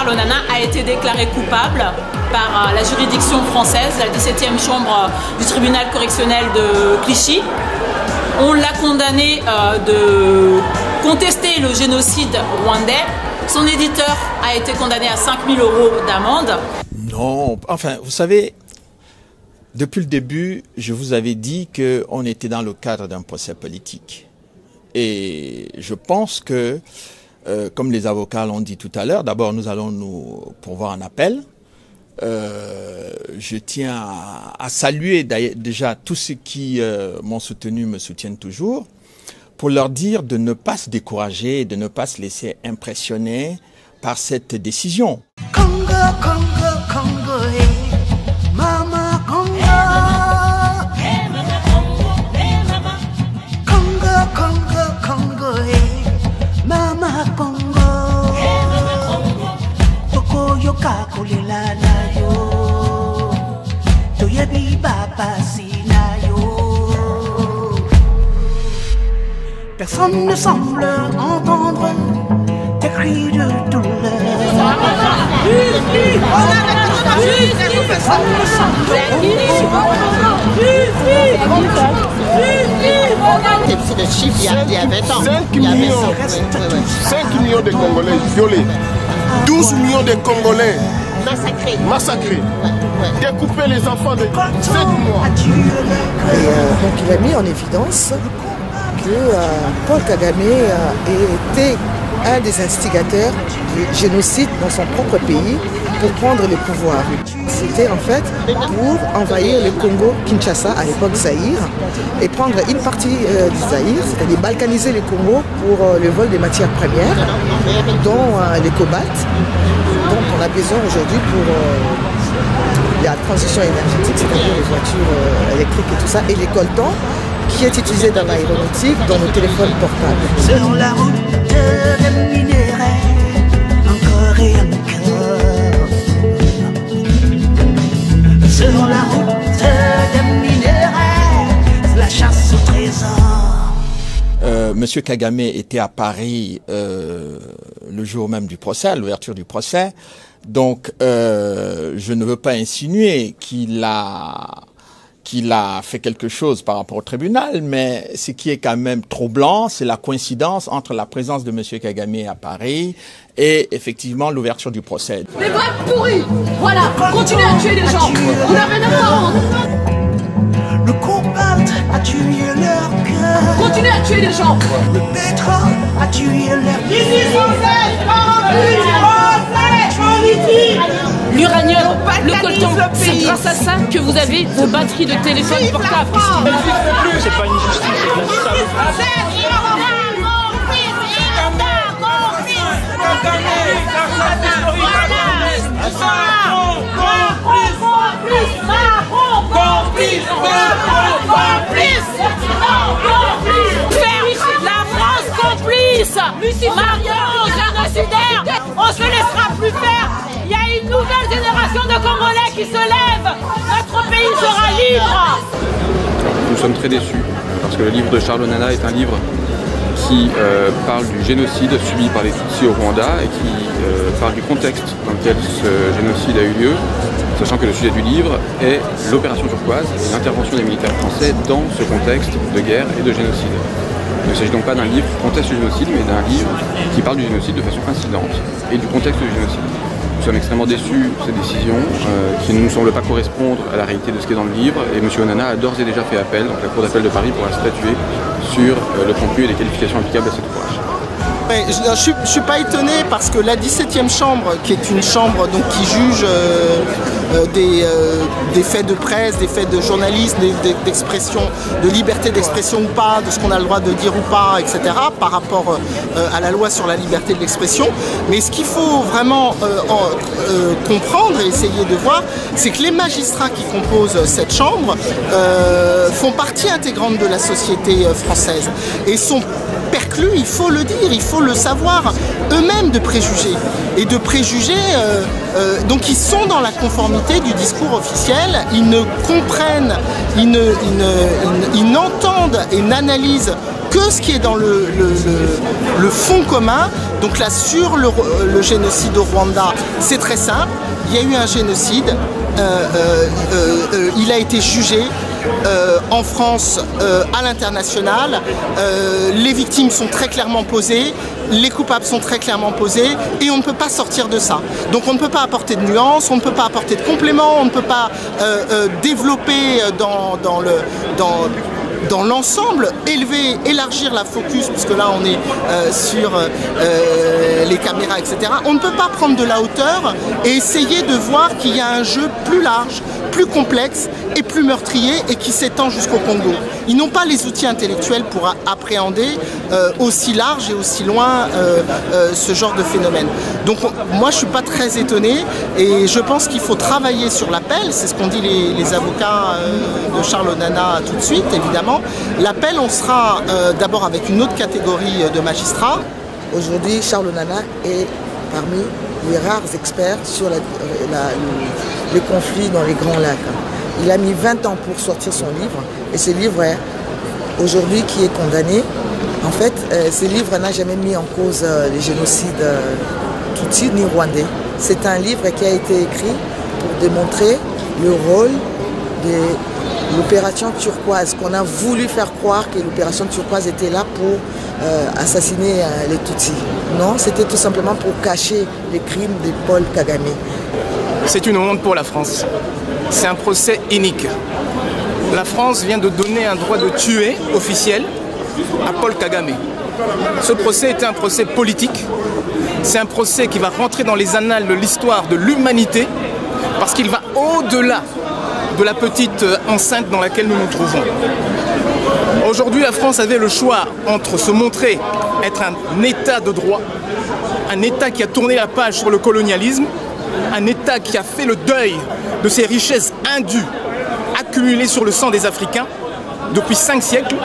Charles Onana a été déclaré coupable par la juridiction française, la 17e chambre du tribunal correctionnel de Clichy. On l'a condamné de contester le génocide rwandais. Son éditeur a été condamné à 5 000 € d'amende. Non, enfin, vous savez, depuis le début, je vous avais dit qu'on était dans le cadre d'un procès politique. Et je pense que, comme les avocats l'ont dit tout à l'heure, d'abord nous allons nous pourvoir un appel. Je tiens à saluer déjà tous ceux qui m'ont soutenu, me soutiennent toujours, pour leur dire de ne pas se décourager, de ne pas se laisser impressionner par cette décision. Congo, Congo, Congo, hey. Mama Congo. Hey, mama Congo, hey, mama. Congo, Congo, Congo, hey. Mama Congo. Hey, mama Congo. Toko yoka kolela na yo. Toyebi baba sina yo. Personne ne semble entendre tes cris de douleur. C'est le chiffre il y a 20 ans. 5 millions de Congolais violés. 12 millions de Congolais massacrés. Découper les enfants de 7 mois. Donc il a mis en évidence que Paul Kagame était un des instigateurs du génocide dans son propre pays pour prendre le pouvoir. C'était en fait pour envahir le Congo, Kinshasa, à l'époque Zaïre, et prendre une partie du Zaïre, c'est-à-dire balkaniser le Congo pour le vol des matières premières, dont les cobalt, dont on a besoin aujourd'hui pour la transition énergétique, c'est-à-dire les voitures électriques et tout ça, et les coltans, qui est utilisé dans l'aéronautique, dans nos téléphones portables. Sur la route des minerais, encore et encore. Sur la route des minerais, c'est la chasse au trésor. Monsieur Kagame était à Paris le jour même du procès, à l'ouverture du procès. Donc, je ne veux pas insinuer qu'il a fait quelque chose par rapport au tribunal, mais ce qui est quand même troublant, c'est la coïncidence entre la présence de M. Kagame à Paris et effectivement l'ouverture du procès. Les vrais pourris, voilà, continuez à tuer les gens, vous n'avez rien à rendre. Le cobalt a tué leur cœur. Continuez à tuer les gens. Le pétrole a tué leur cœur. L'uranium, le coltan, c'est grâce à ça que vous avez vos batteries de téléphone portable. C'est pas une justice, c'est de la La France complice, Macron génocidaire, on se laissera plus faire. Il y a une nouvelle génération de Congolais qui se lève. Notre pays sera libre. Nous sommes très déçus parce que le livre de Charles Onana est un livre qui parle du génocide subi par les Tutsis au Rwanda et qui parle du contexte dans lequel ce génocide a eu lieu, sachant que le sujet du livre est l'opération turquoise et l'intervention des militaires français dans ce contexte de guerre et de génocide. Il ne s'agit donc pas d'un livre qui conteste le génocide, mais d'un livre qui parle du génocide de façon incidente et du contexte du génocide. Nous sommes extrêmement déçus de cette décision qui ne nous semble pas correspondre à la réalité de ce qui est dans le livre et M. Onana a d'ores et déjà fait appel, donc la Cour d'appel de Paris pourra statuer sur le contenu et les qualifications applicables à cet ouvrage. Je ne suis pas étonné parce que la 17e chambre, qui est une chambre donc, qui juge des faits de presse, des faits de journalisme, d'expression, de liberté d'expression ou pas, de ce qu'on a le droit de dire ou pas, etc., par rapport à la loi sur la liberté de l'expression. Mais ce qu'il faut vraiment comprendre et essayer de voir, c'est que les magistrats qui composent cette chambre font partie intégrante de la société française et sont percutants exclus, il faut le dire, il faut le savoir, eux-mêmes de préjugés. Et de préjugés, donc ils sont dans la conformité du discours officiel, ils ne comprennent, ils n'entendent et n'analysent que ce qui est dans le fond commun. Donc là, sur le génocide au Rwanda, c'est très simple. Il y a eu un génocide, il a été jugé en France, à l'international. Les victimes sont très clairement posées, les coupables sont très clairement posés et on ne peut pas sortir de ça. Donc on ne peut pas apporter de nuances, on ne peut pas apporter de compléments, on ne peut pas développer dans l'ensemble, élargir la focus, puisque là on est sur les caméras, etc. On ne peut pas prendre de la hauteur et essayer de voir qu'il y a un jeu plus large, plus complexe et plus meurtrier et qui s'étend jusqu'au Congo. Ils n'ont pas les outils intellectuels pour appréhender aussi large et aussi loin ce genre de phénomène. Donc moi je ne suis pas très étonné et je pense qu'il faut travailler sur l'appel, c'est ce qu'ont dit les avocats de Charles Onana tout de suite, évidemment. L'appel, on sera d'abord avec une autre catégorie de magistrats. Aujourd'hui, Charles Onana est parmi les rares experts sur les conflits dans les Grands Lacs. Il a mis 20 ans pour sortir son livre et ce livre est aujourd'hui qui est condamné. En fait, ce livre n'a jamais mis en cause les génocides tutsis ni rwandais. C'est un livre qui a été écrit pour démontrer le rôle de l'opération turquoise, qu'on a voulu faire croire que l'opération turquoise était là pour assassiner les Tutsis. Non, c'était tout simplement pour cacher les crimes de Paul Kagame. C'est une honte pour la France. C'est un procès inique. La France vient de donner un droit de tuer officiel à Paul Kagame. Ce procès était un procès politique. C'est un procès qui va rentrer dans les annales de l'histoire de l'humanité parce qu'il va au-delà de la petite enceinte dans laquelle nous nous trouvons. Aujourd'hui, la France avait le choix entre se montrer être un État de droit, un État qui a tourné la page sur le colonialisme, un État qui a fait le deuil de ses richesses indues accumulées sur le sang des Africains depuis 5 siècles.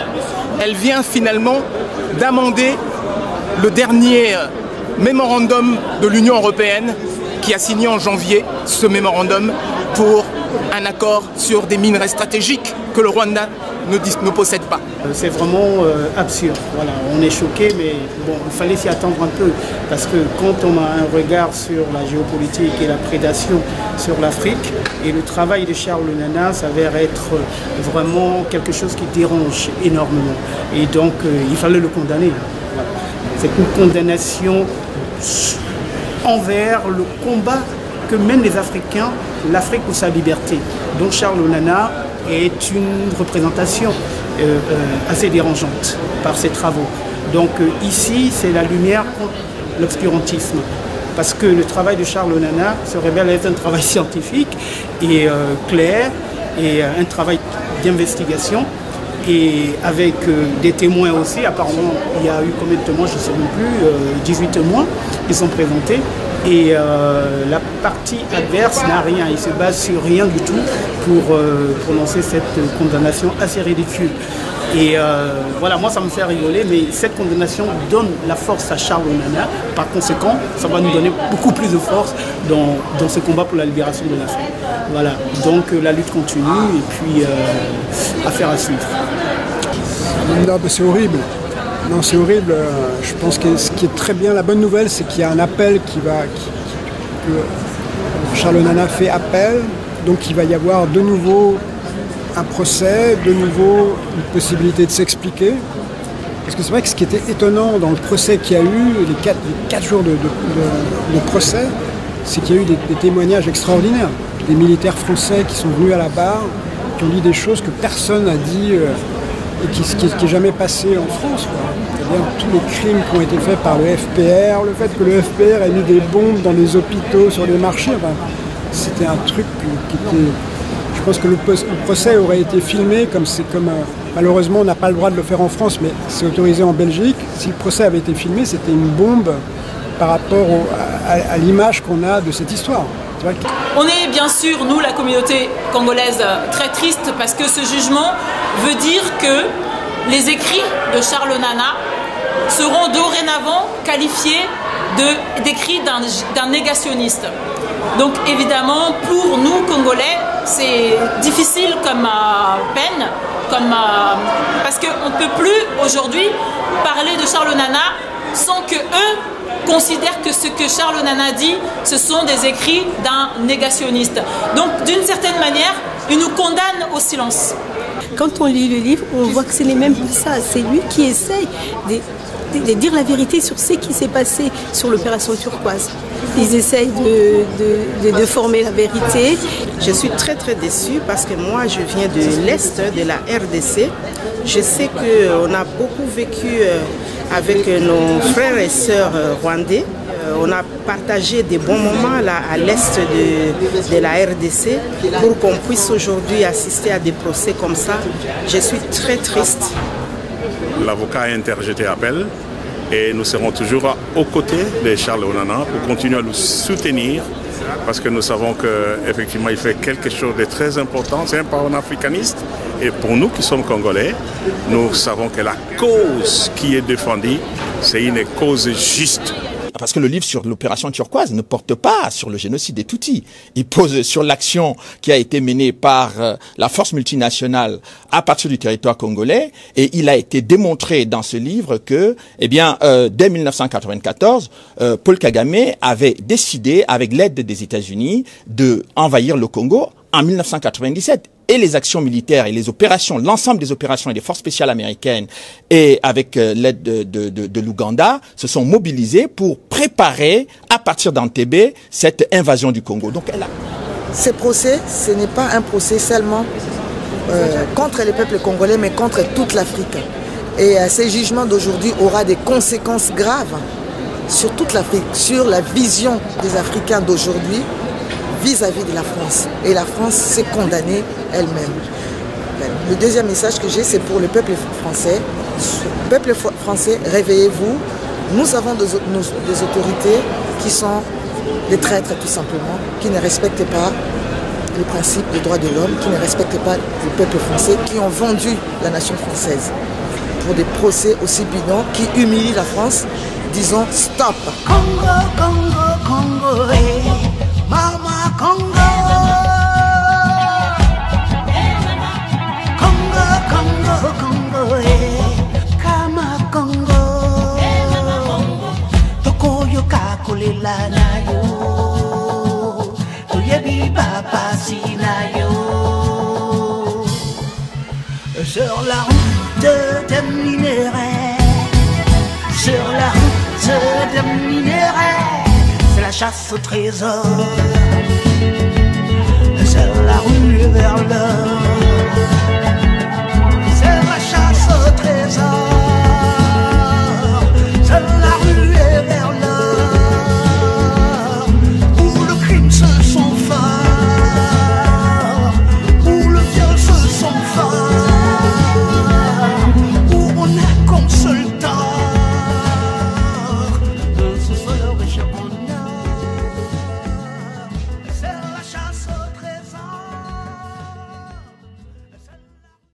Elle vient finalement d'amender le dernier mémorandum de l'Union européenne qui a signé en janvier ce mémorandum pour un accord sur des minerais stratégiques que le Rwanda ne possède pas. C'est vraiment absurde. Voilà, on est choqué, mais bon, il fallait s'y attendre un peu. Parce que quand on a un regard sur la géopolitique et la prédation sur l'Afrique, et le travail de Charles Onana s'avère être vraiment quelque chose qui dérange énormément. Et donc, il fallait le condamner. Voilà. C'est une condamnation envers le combat que mènent les Africains, l'Afrique pour sa liberté. Donc Charles Onana est une représentation assez dérangeante par ses travaux. Donc ici, c'est la lumière contre l'obscurantisme. Parce que le travail de Charles Onana se révèle être un travail scientifique et clair, et un travail d'investigation, et avec des témoins aussi. Apparemment, il y a eu combien de témoins, je ne sais même plus, 18 témoins qui sont présentés. Et la partie adverse n'a rien, il se base sur rien du tout pour prononcer cette condamnation assez ridicule. Et voilà, moi ça me fait rigoler, mais cette condamnation donne la force à Charles Onana. Par conséquent, ça va nous donner beaucoup plus de force dans ce combat pour la libération de l'Afrique. Voilà, donc la lutte continue et puis affaire à suivre. Non, c'est horrible. Non, c'est horrible. Je pense que ce qui est très bien, la bonne nouvelle, c'est qu'il y a un appel que Charles Onana fait appel. Donc il va y avoir de nouveau un procès, de nouveau une possibilité de s'expliquer. Parce que c'est vrai que ce qui était étonnant dans le procès qu'il y a eu, les 4 jours de procès, c'est qu'il y a eu des témoignages extraordinaires. Des militaires français qui sont venus à la barre, qui ont dit des choses que personne n'a dit et qui n'est jamais passé en France. C'est-à-dire tous les crimes qui ont été faits par le FPR, le fait que le FPR ait mis des bombes dans les hôpitaux, sur les marchés, enfin, c'était un truc qui était... Je pense que le procès aurait été filmé, malheureusement on n'a pas le droit de le faire en France, mais c'est autorisé en Belgique. Si le procès avait été filmé, c'était une bombe par rapport à l'image qu'on a de cette histoire. On est bien sûr, nous, la communauté congolaise, très triste parce que ce jugement veut dire que les écrits de Charles Onana seront dorénavant qualifiés d'écrits d'un négationniste. Donc évidemment, pour nous, Congolais, c'est difficile comme peine, parce qu'on ne peut plus aujourd'hui parler de Charles Nana sans que eux considèrent que ce que Charles Nana dit, ce sont des écrits d'un négationniste. Donc d'une certaine manière, ils nous condamnent au silence. Quand on lit le livre, on voit que ce n'est même plus ça. C'est lui qui essaye de dire la vérité sur ce qui s'est passé sur l'opération turquoise. Ils essayent de former la vérité. Je suis très déçue parce que moi je viens de l'Est de la RDC. Je sais qu'on a beaucoup vécu avec nos frères et sœurs rwandais. On a partagé des bons moments là, à l'Est de la RDC pour qu'on puisse aujourd'hui assister à des procès comme ça. Je suis très triste. L'avocat a interjeté appel et nous serons toujours aux côtés de Charles Nana pour continuer à le soutenir parce que nous savons qu'effectivement il fait quelque chose de très important. C'est un panafricaniste et pour nous qui sommes Congolais, nous savons que la cause qui est défendue, c'est une cause juste. Parce que le livre sur l'opération turquoise ne porte pas sur le génocide des Tutsis. Il pose sur l'action qui a été menée par la force multinationale à partir du territoire congolais. Et il a été démontré dans ce livre que, dès 1994, Paul Kagame avait décidé, avec l'aide des États-Unis, de envahir le Congo en 1997. Et les actions militaires et les opérations, l'ensemble des opérations et des forces spéciales américaines et avec l'aide de l'Ouganda se sont mobilisés pour préparer, à partir d'Entebbe, cette invasion du Congo. Donc, Ces procès, ce n'est pas un procès seulement contre les peuples congolais, mais contre toute l'Afrique. Et ces jugements d'aujourd'hui aura des conséquences graves sur toute l'Afrique, sur la vision des Africains d'aujourd'hui, vis-à-vis de la France. Et la France s'est condamnée elle-même. Le deuxième message que j'ai, c'est pour le peuple français. Peuple français, réveillez-vous. Nous avons des autorités qui sont des traîtres, tout simplement, qui ne respectent pas les principes des droits de l'homme, qui ne respectent pas le peuple français, qui ont vendu la nation française pour des procès aussi bidons, qui humilient la France. Disons stop. Congo, Congo, Congo, hey. Mama Congo, Congo, Congo, Congo, Kama Congo, Tokoyo kakulela na yo, Toyebi papa sina yo. Sur la route des minerais, sur la route des minerais. C'est la chasse au trésor, c'est la rue vers l'or.